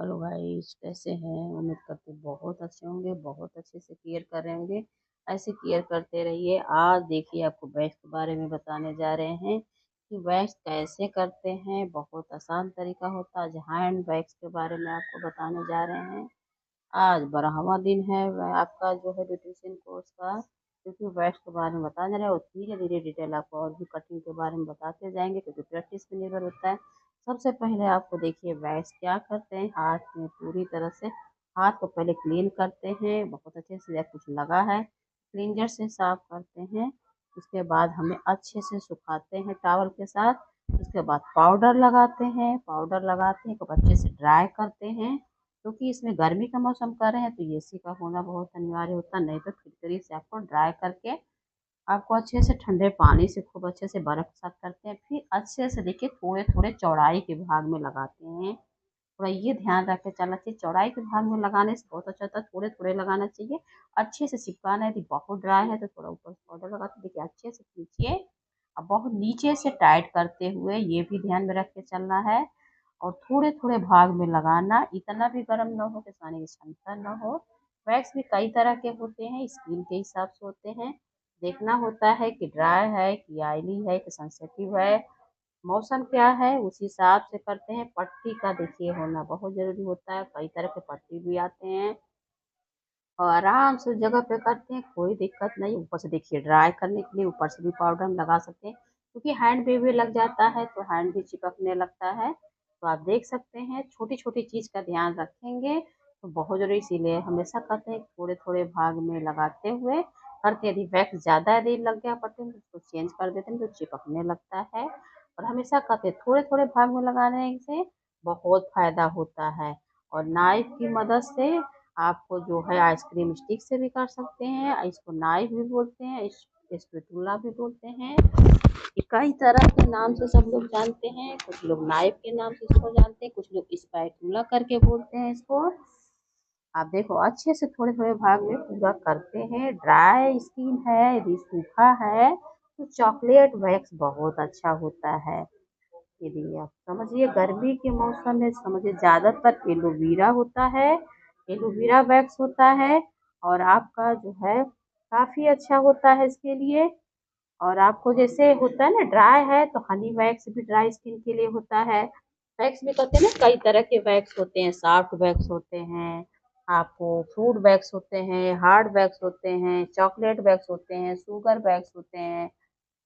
Hello guys, कैसे हैं? उम्मीद करते बहुत अच्छे होंगे, बहुत अच्छे से केयर कर रहे होंगे। ऐसे केयर करते रहिए। आज देखिए, आपको वैक्स के बारे में बताने जा रहे हैं कि वैक्स कैसे करते हैं। बहुत आसान तरीका होता है। हैंड वैक्स के बारे में आपको बताने जा रहे हैं। आज 12वां दिन है आपका जो है ब्यूटिशियन कोर्स का, क्योंकि वैक्स के बारे में बताने रहे और धीरे धीरे डिटेल आपको और भी कटिंग के बारे में बताते जाएंगे, क्योंकि प्रैक्टिस पे निर्भर होता है। सबसे पहले आपको देखिए वैक्स क्या करते हैं। हाथ में पूरी तरह से हाथ को पहले क्लीन करते हैं, बहुत अच्छे से। या कुछ लगा है क्लींजर से साफ करते हैं। उसके बाद हमें अच्छे से सुखाते हैं टॉवल के साथ। उसके बाद पाउडर लगाते हैं, पाउडर लगाते हैं खूब अच्छे से ड्राई करते हैं, क्योंकि इसमें गर्मी का मौसम कर रहे हैं तो एसी का होना बहुत अनिवार्य होता है। नहीं तो फिटकरी से आपको ड्राई करके आपको अच्छे से ठंडे पानी से खूब अच्छे से बर्फ के साथ करते हैं। फिर अच्छे से देखिए थोड़े थोड़े चौड़ाई के भाग में लगाते हैं। थोड़ा ये ध्यान रख के चलना चाहिए, चौड़ाई के भाग में लगाने से बहुत अच्छा होता है। थोड़े थोड़े लगाना चाहिए, अच्छे से चिपकाना है। यदि बहुत ड्राई है तो थोड़ा ऊपर से पाउडर लगाते देखिए अच्छे से खींचिए। अब बहुत नीचे से टाइट करते हुए ये भी ध्यान में रख के चलना है। और थोड़े थोड़े भाग में लगाना, इतना भी गर्म ना हो कि खाने की क्षमता ना हो। वैक्स भी कई तरह के होते हैं, स्किन के हिसाब से होते हैं। देखना होता है कि ड्राई है कि ऑयली है कि सेंसिटिव है, मौसम क्या है, उस हिसाब से करते हैं। पट्टी का देखिए होना बहुत जरूरी होता है। कई तरह के पट्टी भी आते हैं और आराम से उस जगह पे करते हैं, कोई दिक्कत नहीं। ऊपर से देखिए ड्राई करने के लिए ऊपर से भी पाउडर हम लगा सकते हैं, क्योंकि हैंड पे भी लग जाता है तो हैंड भी चिपकने लगता है। तो आप देख सकते हैं छोटी छोटी चीज़ का ध्यान रखेंगे तो बहुत जरूरी। इसीलिए हमेशा कहते हैं थोड़े थोड़े भाग में लगाते हुए करते। यदि वैक्स ज़्यादा यदि लग गया पट्टी में तो उसको चेंज कर देते हैं, तो चिपकने लगता है। और हमेशा कहते हैं थोड़े थोड़े भाग में लगाने से बहुत फायदा होता है। और नाइफ की मदद से आपको जो है आइसक्रीम स्टिक से भी कर सकते हैं। इसको नाइफ भी बोलते हैं, स्पैटूला भी बोलते हैं। ये कई तरह के नाम से सब लोग जानते हैं। कुछ लोग नाइफ के नाम से इसको जानते हैं, कुछ लोग स्पैटूला करके बोलते हैं इसको। आप देखो अच्छे से थोड़े थोड़े भाग में पूरा करते हैं। ड्राई स्किन है, यदि सूखा है तो चॉकलेट वैक्स बहुत अच्छा होता है। यदि आप समझिए गर्मी के मौसम में समझिए ज़्यादातर एलोवेरा होता है, एलोवेरा वैक्स होता है। और आपका जो है काफ़ी अच्छा होता है इसके लिए। और आपको जैसे होता है ना ड्राई है तो हनी वैक्स भी ड्राई स्किन के लिए होता है। वैक्स भी कहते हैं ना, कई तरह के वैक्स होते हैं। सॉफ्ट वैक्स होते हैं, आपको फ्रूट वैक्स होते हैं, हार्ड वैक्स होते हैं, चॉकलेट वैक्स होते हैं, शुगर वैक्स होते हैं।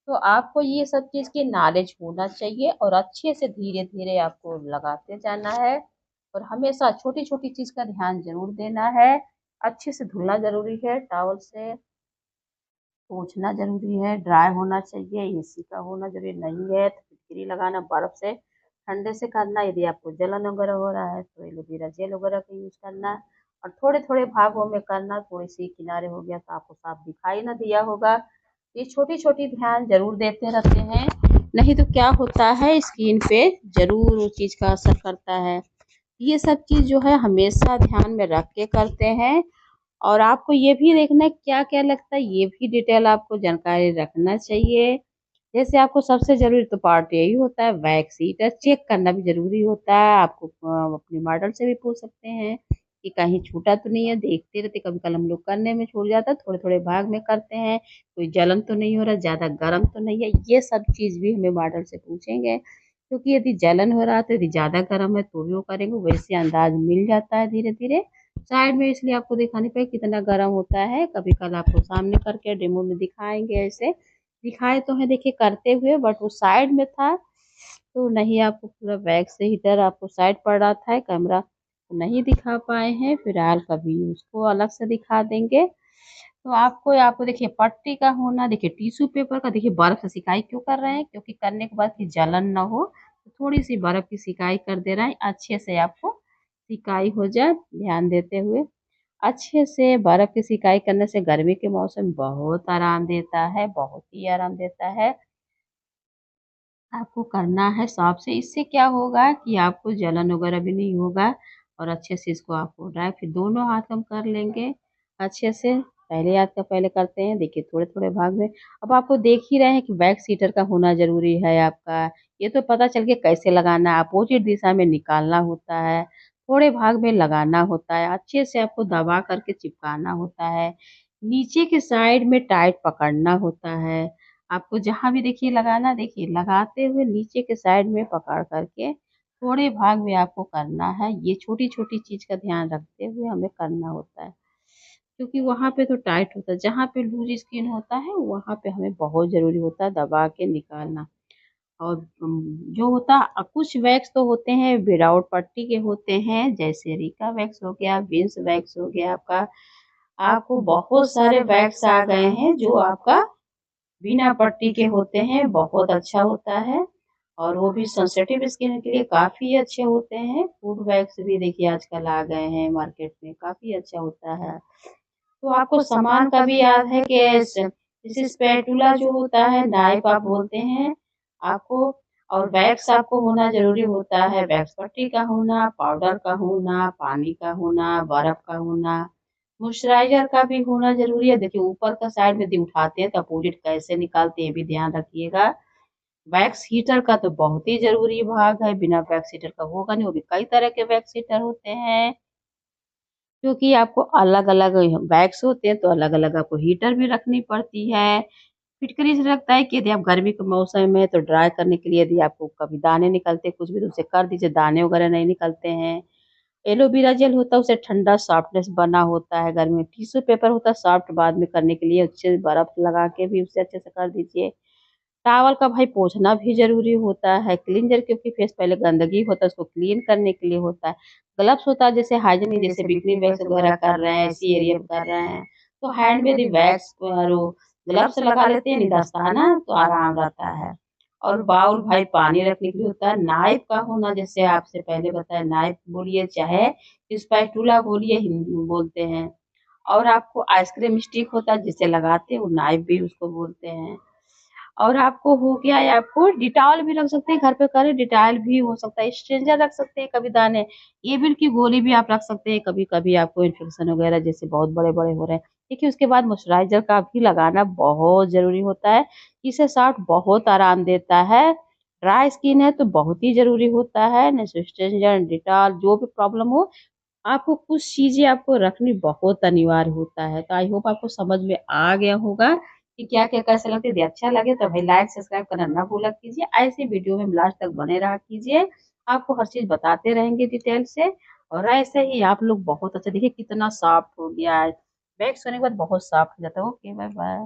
तो आपको ये सब चीज़ की नॉलेज होना चाहिए और अच्छे से धीरे धीरे आपको लगाते जाना है। और हमेशा छोटी छोटी चीज़ का ध्यान जरूर देना है। अच्छे से धुलना जरूरी है, टॉवल से पोंछना ज़रूरी है, ड्राई होना चाहिए। एसी का होना ज़रूरी नहीं है तो फिटकरी लगाना, बर्फ़ से ठंडे से करना। यदि आपको जलन वगैरह हो रहा है तो एलोवेरा जेल वगैरह का यूज़ करना। और थोड़े थोड़े भागों में करना, थोड़ी सी किनारे हो गया तो आपको साफ दिखाई ना दिया होगा। ये छोटी छोटी ध्यान जरूर देते रहते हैं, नहीं तो क्या होता है स्किन पे जरूर उस चीज़ का असर करता है। ये सब चीज़ जो है हमेशा ध्यान में रख के करते हैं। और आपको ये भी देखना है क्या-क्या लगता है, ये भी डिटेल आपको जानकारी रखना चाहिए। जैसे आपको सबसे ज़रूरी तो पार्ट यही होता है वैक्स हीटर चेक करना भी ज़रूरी होता है। आपको अपने मॉडल से भी पूछ सकते हैं कि कहीं छूटा तो नहीं है, देखते रहते कभी-कभी हम लोग करने में छूट जाता है, थोड़े-थोड़े भाग में करते हैं, कोई जलन तो नहीं हो रहा, ज़्यादा गर्म तो नहीं है, ये सब चीज़ भी हमें मॉडल से पूछेंगे। क्योंकि यदि जलन हो रहा है तो यदि ज़्यादा गर्म है तो भी वो करेंगे, वैसे अंदाज़ मिल जाता है धीरे-धीरे। साइड में इसलिए आपको दिखाने पे कितना गर्म होता है, कभी कल आपको सामने करके डेमो में दिखाएंगे। ऐसे दिखाए तो है देखिए करते हुए, बट वो साइड में था तो नहीं, आपको पूरा बैक से हीटर आपको साइड पड़ रहा था, कैमरा तो नहीं दिखा पाए हैं। फिलहाल कभी उसको अलग से दिखा देंगे। तो आपको आपको देखिए पट्टी का होना, देखिए टिश्यू पेपर का, देखिए बर्फ से सिकाई क्यों कर रहे हैं, क्योंकि करने के बाद की जलन ना हो तो थोड़ी सी बर्फ की सिकाई कर दे रहे हैं, अच्छे से आपको सिकाई हो जाए। ध्यान देते हुए अच्छे से बर्फ की सिकाई करने से गर्मी के मौसम में बहुत आराम देता है, बहुत ही आराम देता है। आपको करना है शॉप से, इससे क्या होगा कि आपको जलन वगैरह भी नहीं होगा। और अच्छे से इसको आप हो रहा है, फिर दोनों हाथ हम कर लेंगे अच्छे से। पहले हाथ का पहले करते हैं, देखिए थोड़े थोड़े भाग में। अब आपको देख ही रहे हैं कि बैक सीटर का होना जरूरी है आपका। ये तो पता चल गया कैसे लगाना है, अपोजिट दिशा में निकालना होता है। थोड़े भाग में लगाना होता है, अच्छे से आपको दबा करके चिपकाना होता है। नीचे के साइड में टाइट पकड़ना होता है। आपको जहाँ भी देखिए लगाना, देखिए लगाते हुए नीचे के साइड में पकड़ करके थोड़े भाग में आपको करना है। ये छोटी-छोटी चीज़ का ध्यान रखते हुए हमें करना होता है। क्योंकि वहाँ पे तो टाइट होता है, जहाँ पे लूज़ स्किन होता है वहाँ पे हमें बहुत ज़रूरी होता है दबा के निकालना। और जो होता कुछ वैक्स तो होते हैं विदाउट पट्टी के होते हैं, जैसे रिका वैक्स हो गया, विंस वैक्स हो गया आपका। आपको बहुत सारे वैक्स आ गए हैं जो आपका बिना पट्टी के होते हैं, बहुत अच्छा होता है और वो भी सेंसिटिव स्किन के लिए काफ़ी अच्छे होते हैं। फूड वैक्स भी देखिए आजकल आ गए हैं मार्केट में, काफ़ी अच्छा होता है। तो आपको सामान का भी याद है कि जैसे स्पैटूला जो होता है, नाइफ आप बोलते हैं, आपको और वैक्स आपको होना ज़रूरी होता है। वैक्स पट्टी का होना, पाउडर का होना, पानी का होना, बर्फ का होना, मॉइस्चराइज़र का भी होना ज़रूरी है। देखिए ऊपर का साइड में यदि उठाते हैं तो अपोजिट कैसे निकालते हैं ये भी ध्यान रखिएगा। वैक्स हीटर का तो बहुत ही ज़रूरी भाग है, बिना वैक्स हीटर का होगा नहीं, वो भी कई तरह के वैक्स हीटर होते हैं। क्योंकि आपको अलग-अलग बैग्स होते हैं, तो अलग-अलग आपको हीटर भी रखनी पड़ती है। फिटकरी से लगता है कि यदि आप गर्मी के मौसम में तो ड्राई करने के लिए यदि आपको कभी दाने निकलते हैं कुछ भी तो उसे कर दीजिए, दाने वगैरह नहीं निकलते हैं। एलोवेरा जेल होता है उसे ठंडा सॉफ्टनेस बना होता है गर्मी में। टिश्यू पेपर होता है सॉफ्ट बाद में करने के लिए, अच्छे बर्फ लगा के भी उसे अच्छे से कर दीजिए। टॉवल का भाई पोंछना भी ज़रूरी होता है, क्लींजर क्योंकि फेस पहले गंदगी होता है उसको क्लीन करने के लिए होता है। ग्लव्स होता है जैसे हाइजीनिक जैसे बिकनी वैक्स वगैरह कर रहे हैं, इसी एरिया पे कर रहे हैं, तो हैंड में यदि वैक्स और वो ग्लव्स लगा लेते हैं नहीं दस्ताना तो आराम रहता है। और बाउल भाई पानी रखने के लिए होता है, नाइफ का होना जैसे आपसे पहले बताया नाइफ बोलिए चाहे स्पैटूला बोलिए हिंदी बोलते हैं। और आपको आइसक्रीम स्टिक होता है जिसे लगाते हैं वो नाइफ भी उसको बोलते हैं। और आपको हो गया या आपको डिटॉल भी रख सकते हैं, घर पे करें डिटॉल भी हो सकता है, स्ट्रेंजर रख सकते हैं कभी दाने, एविल की गोली भी आप रख सकते हैं कभी-कभी आपको इन्फेक्शन वगैरह जैसे बहुत बड़े-बड़े हो रहे हैं। देखिए उसके बाद मॉइस्चराइज़र का भी लगाना बहुत ज़रूरी होता है, इससे साल्ट बहुत आराम देता है। ड्राई स्किन है तो बहुत ही ज़रूरी होता है, नहीं तो स्ट्रेंजर, डिटॉल जो भी प्रॉब्लम हो आपको कुछ चीज़ें आपको रखनी बहुत अनिवार्य होता है। तो आई होप आपको समझ में आ गया होगा कि क्या-क्या कैसे लगते हैं। यदि अच्छा लगे तो भाई लाइक, सब्सक्राइब करना ना भूला कीजिए। ऐसे वीडियो में लास्ट तक बने रहा कीजिए। आपको हर चीज़ बताते रहेंगे डिटेल से और ऐसे ही आप लोग बहुत अच्छा देखिए कितना सॉफ्ट हो गया है। वैक्स होने के बाद बहुत सॉफ्ट हो जाता है। Okay, bye-bye.